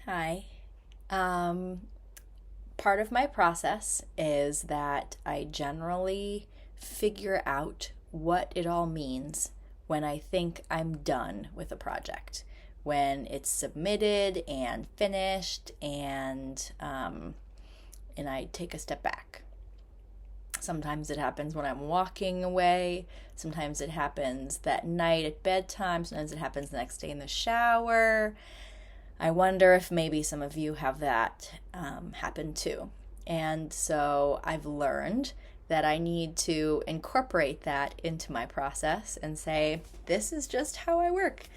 Hi. Um, Part of my process is that I generally figure out what it all means when I think I'm done with a project, when it's submitted and finished, and I take a step back. Sometimes it happens when I'm walking away. Sometimes it happens that night at bedtime. Sometimes it happens the next day in the shower. I wonder if maybe some of you have that happen too. And so I've learned that I need to incorporate that into my process and say, this is just how I work.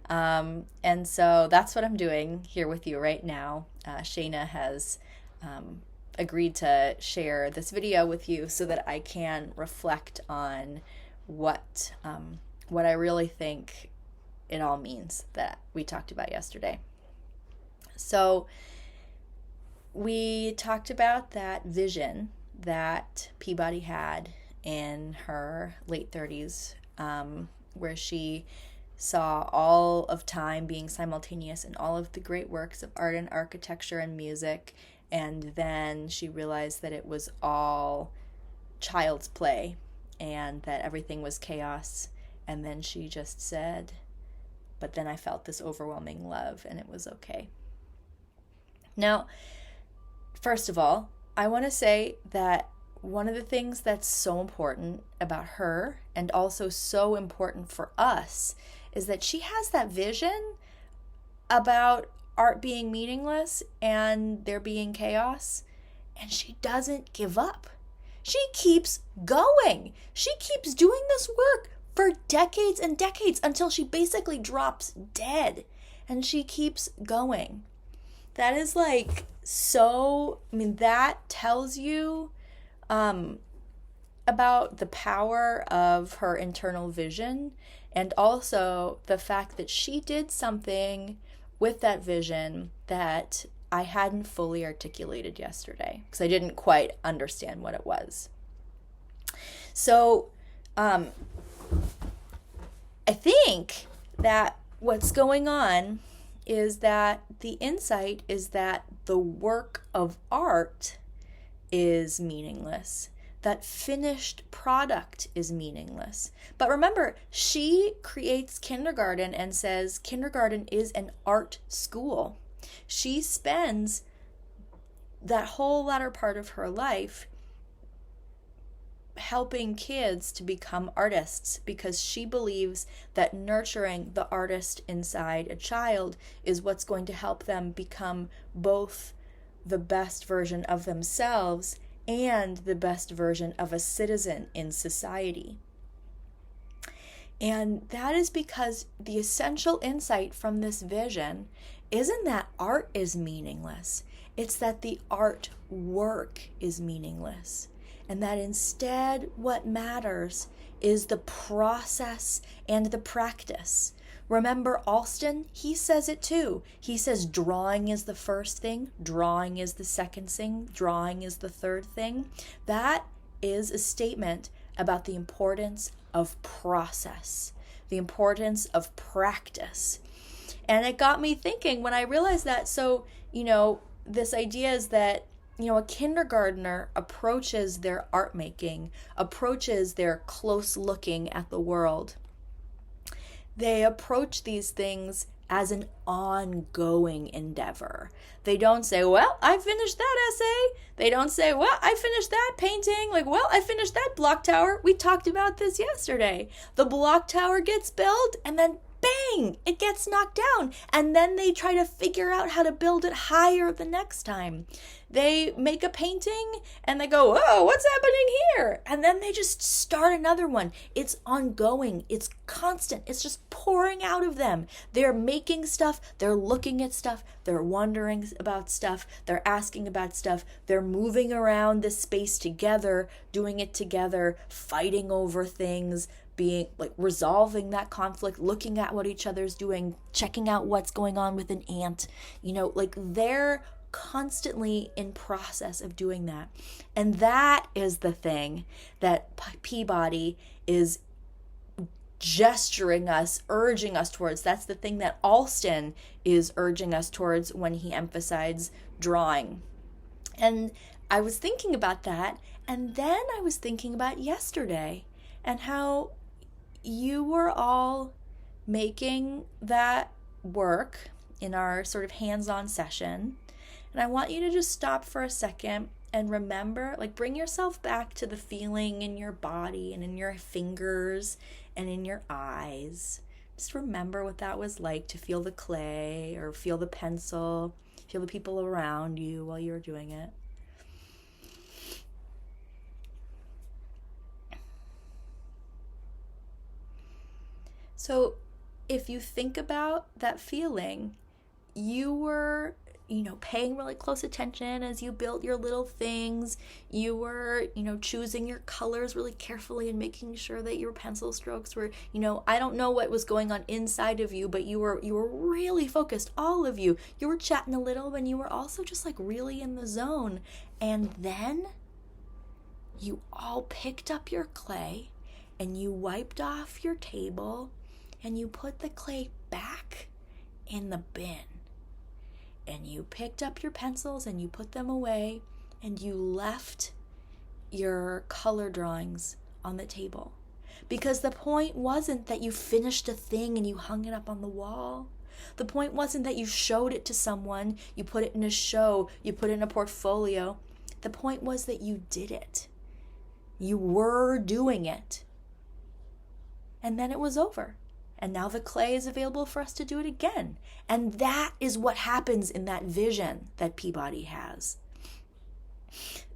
And so that's what I'm doing here with you right now. Shana has agreed to share this video with you so that I can reflect on what I really think it all means that we talked about yesterday. So we talked about that vision that Peabody had in her late 30s, where she saw all of time being simultaneous in all of the great works of art and architecture and music, and then she realized that it was all child's play and that everything was chaos. And then she just said, but then I felt this overwhelming love and it was okay. Now, first of all, I want to say that one of the things that's so important about her and also so important for us is that she has that vision about art being meaningless and there being chaos, and she doesn't give up. She keeps going. She keeps doing this work for decades and decades until she basically drops dead, and she keeps going. That is that tells you about the power of her internal vision, and also the fact that she did something with that vision that I hadn't fully articulated yesterday because I didn't quite understand what it was. So I think that what's going on is that the insight is that the work of art is meaningless. That finished product is meaningless. But remember, she creates kindergarten and says kindergarten is an art school. She spends that whole latter part of her life helping kids to become artists because she believes that nurturing the artist inside a child is what's going to help them become both the best version of themselves and the best version of a citizen in society. And that is because the essential insight from this vision isn't that art is meaningless. It's that the art work is meaningless. And that instead what matters is the process and the practice. Remember Alston? He says it too. He says drawing is the first thing, drawing is the second thing, drawing is the third thing. That is a statement about the importance of process, the importance of practice. And it got me thinking when I realized that. So, this idea is that a kindergartner approaches their art making, approaches their close looking at the world. They approach these things as an ongoing endeavor. They don't say, well, I finished that essay. They don't say, well, I finished that painting. I finished that block tower. We talked about this yesterday. The block tower gets built and then bang, it gets knocked down. And then they try to figure out how to build it higher the next time. They make a painting and they go, oh, what's happening here? And then they just start another one. It's ongoing. It's constant. It's just pouring out of them. They're making stuff. They're looking at stuff. They're wondering about stuff. They're asking about stuff. They're moving around this space together, doing it together, fighting over things, being resolving that conflict, looking at what each other's doing, checking out what's going on with an ant. They're constantly in process of doing that. And that is the thing that Peabody is gesturing us, urging us towards. That's the thing that Alston is urging us towards when he emphasized drawing. And I was thinking about that, and then I was thinking about yesterday and how you were all making that work in our sort of hands-on session. And I want you to just stop for a second and remember, like, bring yourself back to the feeling in your body and in your fingers and in your eyes. Just remember what that was like to feel the clay or feel the pencil, feel the people around you while you were doing it. So if you think about that feeling, you were, paying really close attention as you built your little things. You were, choosing your colors really carefully and making sure that your pencil strokes were, I don't know what was going on inside of you, but you were really focused, all of you. You were chatting a little, and you were also just like really in the zone. And then you all picked up your clay and you wiped off your table and you put the clay back in the bin. And you picked up your pencils and you put them away, and you left your color drawings on the table. Because the point wasn't that you finished a thing and you hung it up on the wall. The point wasn't that you showed it to someone, you put it in a show, you put it in a portfolio. The point was that you did it. You were doing it. And then it was over. And now the clay is available for us to do it again. And that is what happens in that vision that Peabody has.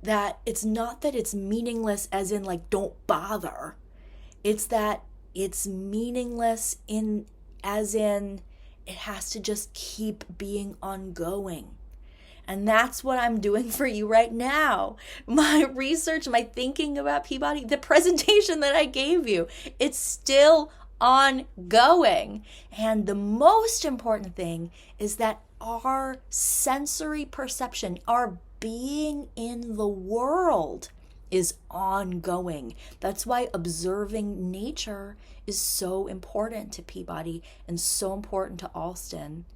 That it's not that it's meaningless as in like don't bother. It's that it's meaningless as in it has to just keep being ongoing. And that's what I'm doing for you right now. My research, my thinking about Peabody, the presentation that I gave you, it's still ongoing. And the most important thing is that our sensory perception, our being in the world is ongoing. That's why observing nature is so important to Peabody and so important to Alston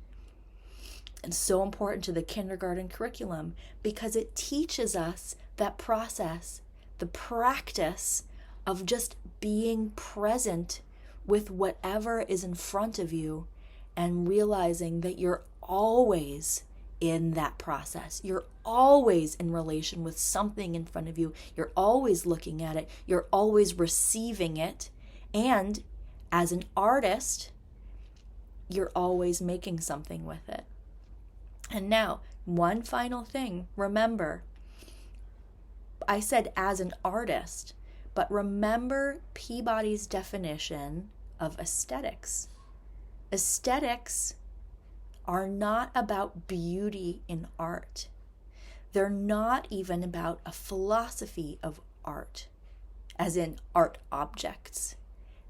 and so important to the kindergarten curriculum, because it teaches us that process, the practice of just being present with whatever is in front of you and realizing that you're always in that process. You're always in relation with something in front of you. You're always looking at it. You're always receiving it. And as an artist, you're always making something with it. And now, one final thing. Remember, I said as an artist, but remember Peabody's definition of aesthetics. Aesthetics are not about beauty in art. They're not even about a philosophy of art, as in art objects.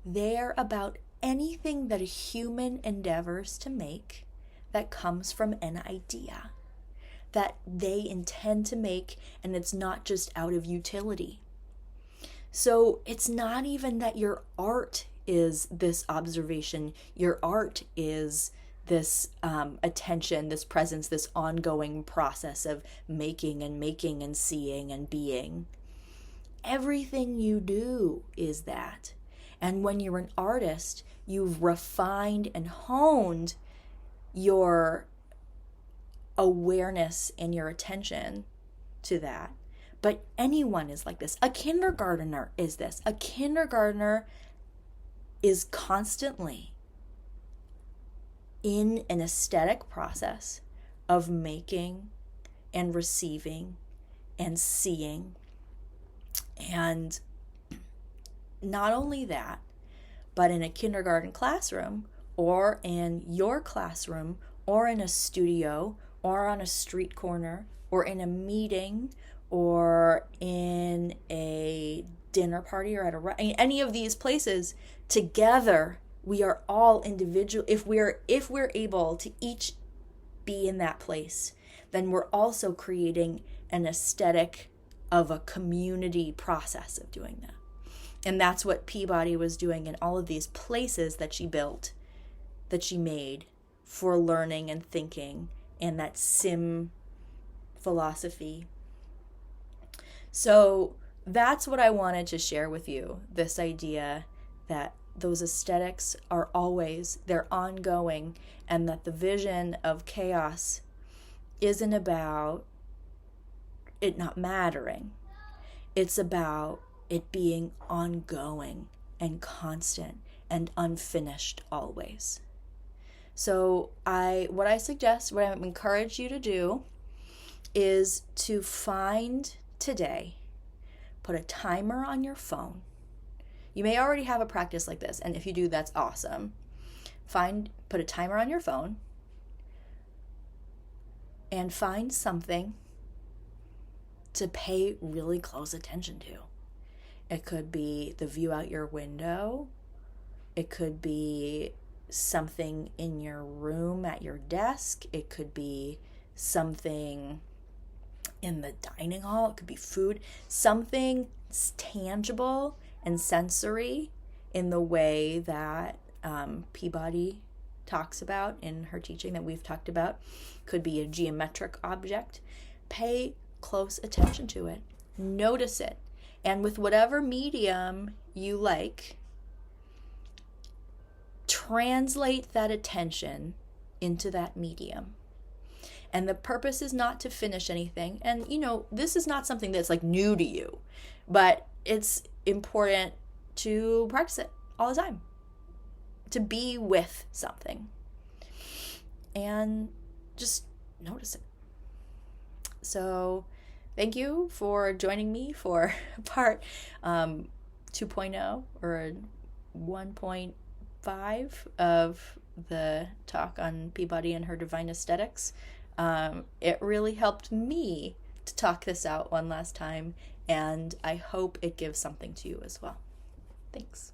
They're about anything that a human endeavors to make that comes from an idea that they intend to make, and it's not just out of utility. So it's not even that your art is this observation. Your art is this attention, this presence, this ongoing process of making and seeing and being. Everything you do is that. And when you're an artist, you've refined and honed your awareness and your attention to that. But anyone is like this. A kindergartner is this. A kindergartner is constantly in an aesthetic process of making and receiving and seeing. And not only that, but in a kindergarten classroom or in your classroom or in a studio or on a street corner or in a meeting or in a dinner party or at any of these places, together we are all individual. If we're able to each be in that place, then we're also creating an aesthetic of a community process of doing that. And that's what Peabody was doing in all of these places that she built, that she made for learning and thinking, and that sim philosophy. So that's what I wanted to share with you, this idea that those aesthetics are always, they're ongoing, and that the vision of chaos isn't about it not mattering. It's about it being ongoing and constant and unfinished always. So what I suggest, what I encourage you to do is to find today, put a timer on your phone. You may already have a practice like this, and if you do, that's awesome. Put a timer on your phone and find something to pay really close attention to. It could be the view out your window. It could be something in your room at your desk. It could be something in the dining hall. It could be food. Something tangible and sensory in the way that Peabody talks about in her teaching, that we've talked about. Could be a geometric object. Pay close attention to it. Notice it. And with whatever medium you like, translate that attention into that medium. And the purpose is not to finish anything. And, this is not something that's like new to you, but it's important to practice it all the time, to be with something and just notice it. So thank you for joining me for part 2.0 or 1.5 of the talk on Peabody and her divine aesthetics. It really helped me to talk this out one last time, and I hope it gives something to you as well. Thanks.